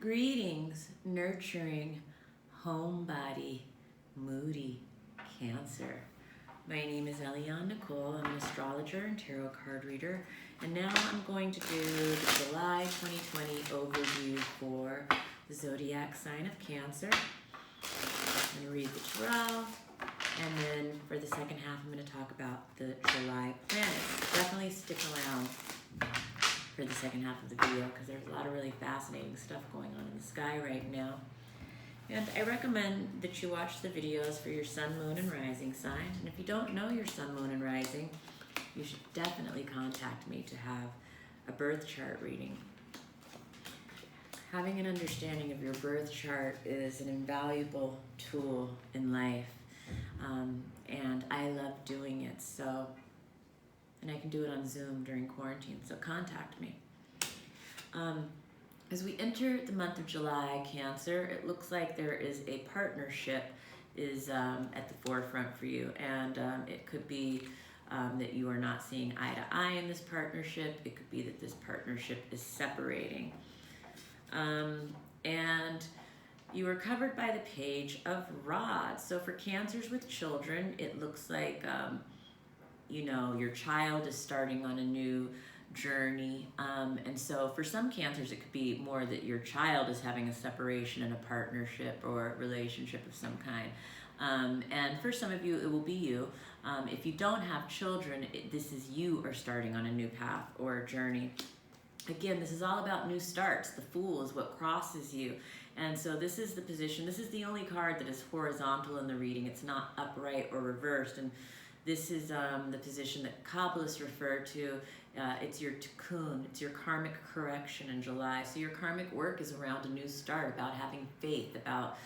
Greetings, nurturing, homebody, moody Cancer. My name is Eliane Nicole. I'm an astrologer and tarot card reader. And now I'm going to do the July 2020 overview for the zodiac sign of Cancer. I'm going to read the tarot. And then for the second half, I'm going to talk about the July planets. Definitely stick around for the second half of the video because there's a lot of really fascinating stuff going on in the sky right now. And I recommend that you watch the videos for your sun, moon, and rising sign. And if you don't know your sun, moon, and rising, you should definitely contact me to have a birth chart reading. Having an understanding of your birth chart is an invaluable tool in life. And I love doing it, and I can do it on Zoom during quarantine, so contact me. As we enter the month of July, Cancer, it looks like there is a partnership is at the forefront for you, and it could be that you are not seeing eye to eye in this partnership. It could be that this partnership is separating. And you are covered by the Page of Rods. So for Cancers with children, it looks like your child is starting on a new journey. And so for some Cancers, it could be more that your child is having a separation in a partnership or relationship of some kind. And for some of you, it will be you. If you don't have children, this is you are starting on a new path or a journey. Again, this is all about new starts. The Fool is what crosses you. And so this is the position. This is the only card that is horizontal in the reading. It's not upright or reversed. And this is the position that Kabbalists refer to. It's your tikkun. It's your karmic correction in July. So your karmic work is around a new start, about having faith, about,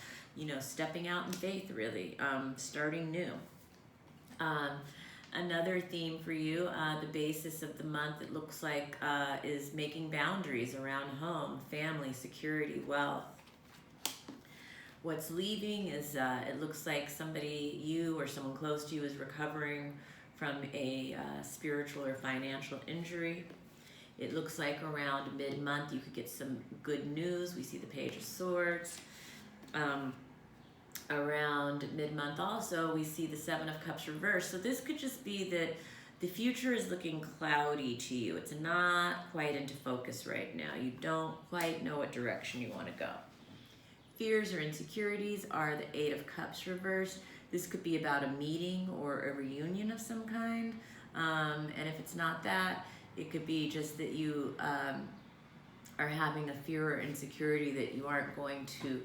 stepping out in faith, really, starting new. Another theme for you, the basis of the month, it looks like, is making boundaries around home, family, security, wealth. What's leaving is, it looks like somebody, you or someone close to you, is recovering from a spiritual or financial injury. It looks like around mid-month you could get some good news. We see the Page of Swords. Around mid-month also, we see the Seven of Cups reversed. So this could just be that the future is looking cloudy to you. It's not quite into focus right now. You don't quite know what direction you want to go. Fears or insecurities are the Eight of Cups reversed. This could be about a meeting or a reunion of some kind. And if it's not that, it could be just that you are having a fear or insecurity that you aren't going to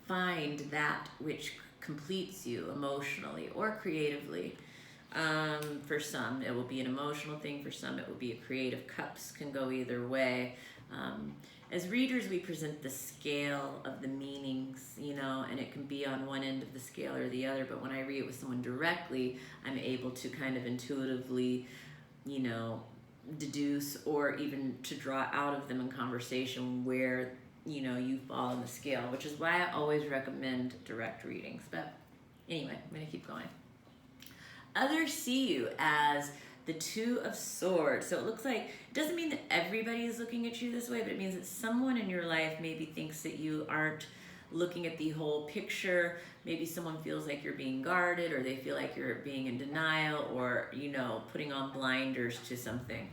find that which completes you emotionally or creatively. For some, it will be an emotional thing. For some, it will be a creative. Cups can go either way. As readers, we present the scale of the meanings, and it can be on one end of the scale or the other. But when I read it with someone directly, I'm able to kind of intuitively, deduce or even to draw out of them in conversation where, you fall on the scale, which is why I always recommend direct readings. But anyway, I'm going to keep going. Others see you as the Two of Swords. So it looks like, it doesn't mean that everybody is looking at you this way, but it means that someone in your life maybe thinks that you aren't looking at the whole picture. Maybe someone feels like you're being guarded, or they feel like you're being in denial, or, putting on blinders to something.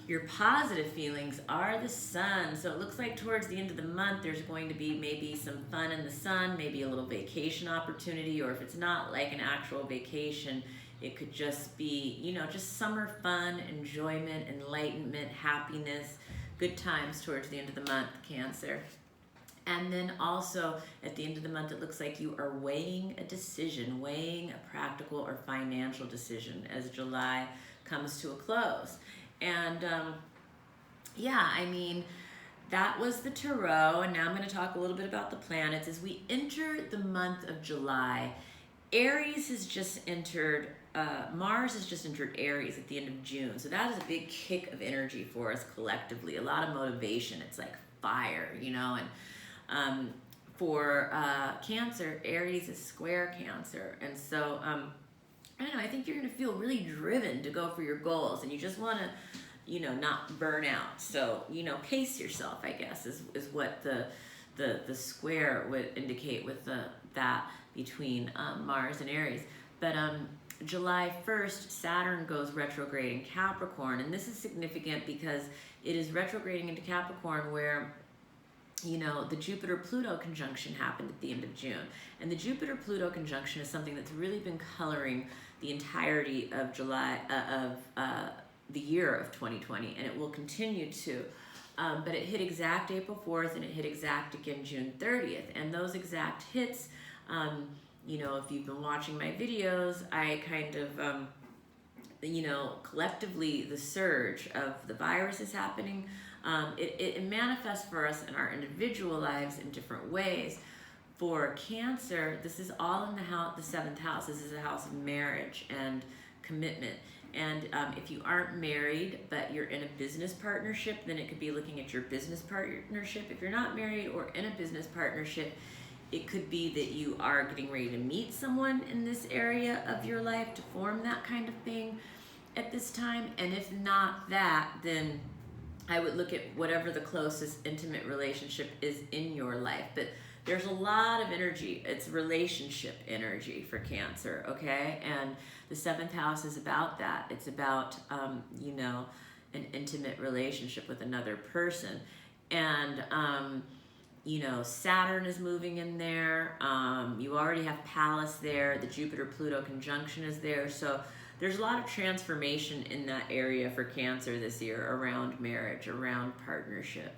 Your positive feelings are the Sun. So it looks like towards the end of the month, there's going to be maybe some fun in the sun, maybe a little vacation opportunity, or if it's not like an actual vacation, it could just be, just summer fun, enjoyment, enlightenment, happiness, good times towards the end of the month, Cancer. And then also at the end of the month, it looks like you are weighing a decision, weighing a practical or financial decision as July comes to a close. And that was the tarot. And now I'm going to talk a little bit about the planets. As we enter the month of July, Aries has just entered, Mars has just entered Aries at the end of June. So that is a big kick of energy for us collectively, a lot of motivation. It's like fire, and for Cancer, Aries is square Cancer. And so, I don't know, I think you're going to feel really driven to go for your goals, and you just want to, not burn out. So, pace yourself, I guess, is what the square would indicate with that between Mars and Aries. But July 1st, Saturn goes retrograde in Capricorn, and this is significant because it is retrograding into Capricorn where the Jupiter-Pluto conjunction happened at the end of June. And the Jupiter-Pluto conjunction is something that's really been coloring the entirety of the year of 2020, and it will continue to. But it hit exact April 4th, and it hit exact again June 30th. And those exact hits, if you've been watching my videos, I kind of, collectively the surge of the virus is happening. It manifests for us in our individual lives in different ways. For Cancer, this is all in the seventh house. This is a house of marriage and commitment. And if you aren't married, but you're in a business partnership, then it could be looking at your business partnership. If you're not married or in a business partnership, it could be that you are getting ready to meet someone in this area of your life to form that kind of thing at this time. And if not that, then I would look at whatever the closest intimate relationship is in your life. But there's a lot of energy. It's relationship energy for Cancer, okay? And the seventh house is about that. It's about, an intimate relationship with another person. And, Saturn is moving in there. You already have Pallas there. The Jupiter-Pluto conjunction is there. So there's a lot of transformation in that area for Cancer this year around marriage, around partnership.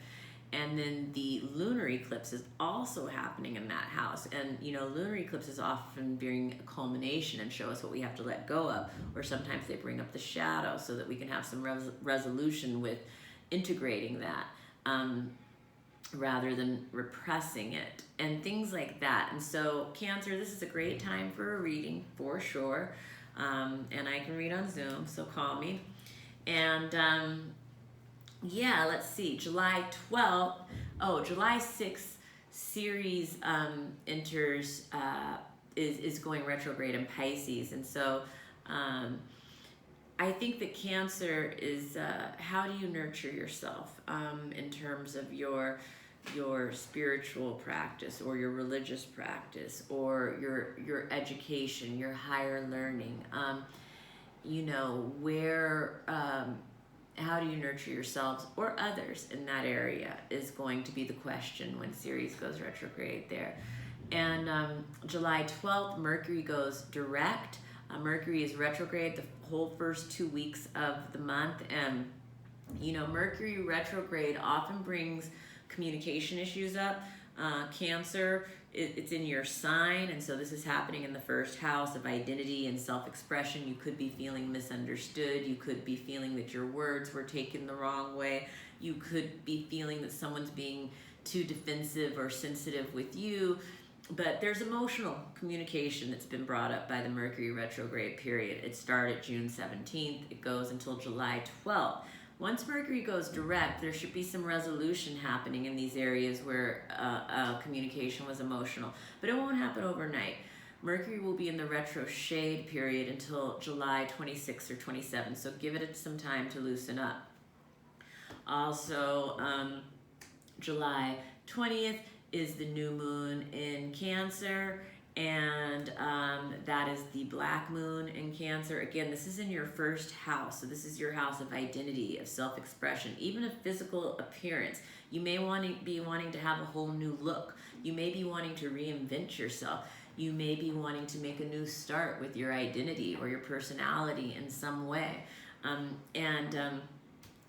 And then the lunar eclipse is also happening in that house. And, lunar eclipses often bring a culmination and show us what we have to let go of. Or sometimes they bring up the shadow so that we can have some resolution with integrating that rather than repressing it and things like that. And so Cancer, this is a great time for a reading for sure. And I can read on Zoom, so call me. And let's see, July 6th, Ceres enters, is going retrograde in Pisces. And so I think that Cancer is, how do you nurture yourself in terms of your spiritual practice or your religious practice or your education, your higher learning, how do you nurture yourselves or others in that area is going to be the question when Ceres goes retrograde there. And July 12th, Mercury goes direct. Mercury is retrograde the whole first 2 weeks of the month. And, Mercury retrograde often brings communication issues up. Cancer, it's in your sign, and so this is happening in the first house of identity and self-expression. You could be feeling misunderstood. You could be feeling that your words were taken the wrong way. You could be feeling that someone's being too defensive or sensitive with you. But there's emotional communication that's been brought up by the Mercury retrograde period. It started June 17th. It goes until July 12th. Once Mercury goes direct, there should be some resolution happening in these areas where communication was emotional. But it won't happen overnight. Mercury will be in the retro shade period until July 26th or 27th, so give it some time to loosen up. Also, July 20th is the new moon in Cancer, and that is the black moon in Cancer. Again, this is in your first house, so this is your house of identity, of self-expression, even of physical appearance. You may be wanting to have a whole new look. You may be wanting to reinvent yourself. You may be wanting to make a new start with your identity or your personality in some way.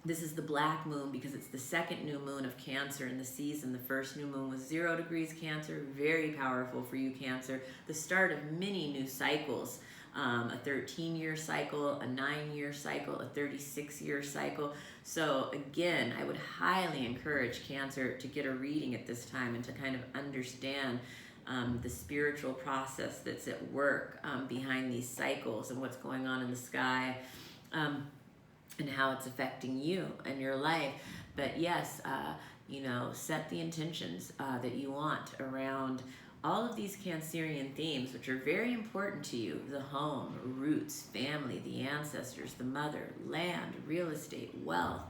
This is the black moon because it's the second new moon of Cancer in the season. The first new moon was 0 degrees Cancer, very powerful for you, Cancer. The start of many new cycles, a 13-year cycle, a 9-year cycle, a 36-year cycle. So again, I would highly encourage Cancer to get a reading at this time and to kind of understand the spiritual process that's at work behind these cycles and what's going on in the sky. And how it's affecting you and your life. But yes, set the intentions that you want around all of these Cancerian themes, which are very important to you, the home, roots, family, the ancestors, the mother, land, real estate, wealth,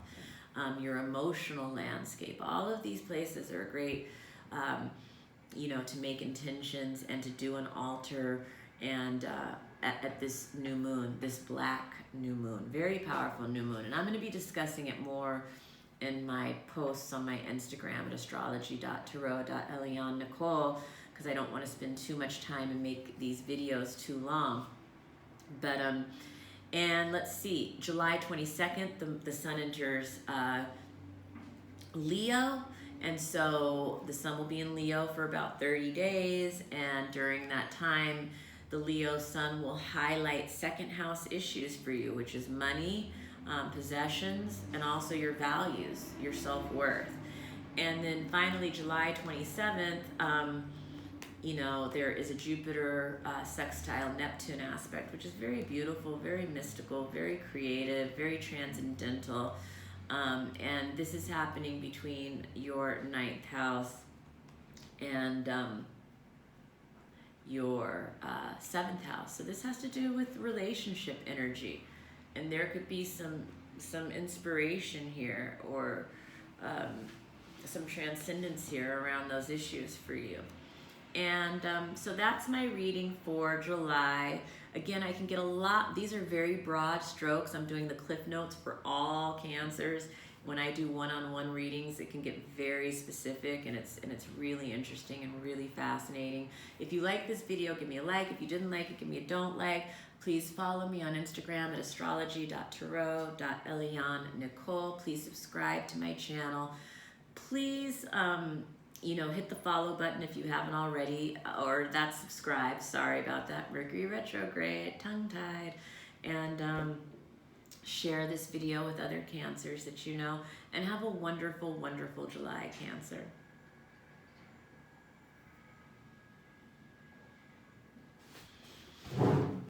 your emotional landscape, all of these places are great, you know, to make intentions and to do an altar and at this new moon, this black new moon, very powerful new moon. And I'm going to be discussing it more in my posts on my Instagram at astrology.tarot.Eliane Nicole, because I don't want to spend too much time and make these videos too long. But and let's see, July 22nd, the sun enters Leo, and so the sun will be in Leo for about 30 days, and during that time, the Leo sun will highlight second house issues for you, which is money, possessions, and also your values, your self-worth. And then finally, July 27th, you know, there is a Jupiter sextile Neptune aspect, which is very beautiful, very mystical, very creative, very transcendental. And this is happening between your 9th house and your 7th house. So this has to do with relationship energy. And there could be some inspiration here, or some transcendence here around those issues for you. And so that's my reading for July. Again, I can get a lot, these are very broad strokes. I'm doing the cliff notes for all Cancers. When I do one-on-one readings, it can get very specific, and it's really interesting and really fascinating. If you like this video, give me a like. If you didn't like it, give me a don't like. Please follow me on Instagram at astrology.tarot.Eliane Nicole. Please subscribe to my channel. Please, you know, hit the follow button if you haven't already, or that subscribe. Sorry about that. Mercury retrograde, tongue-tied. And share this video with other Cancers that you know. And have a wonderful, wonderful July, Cancer.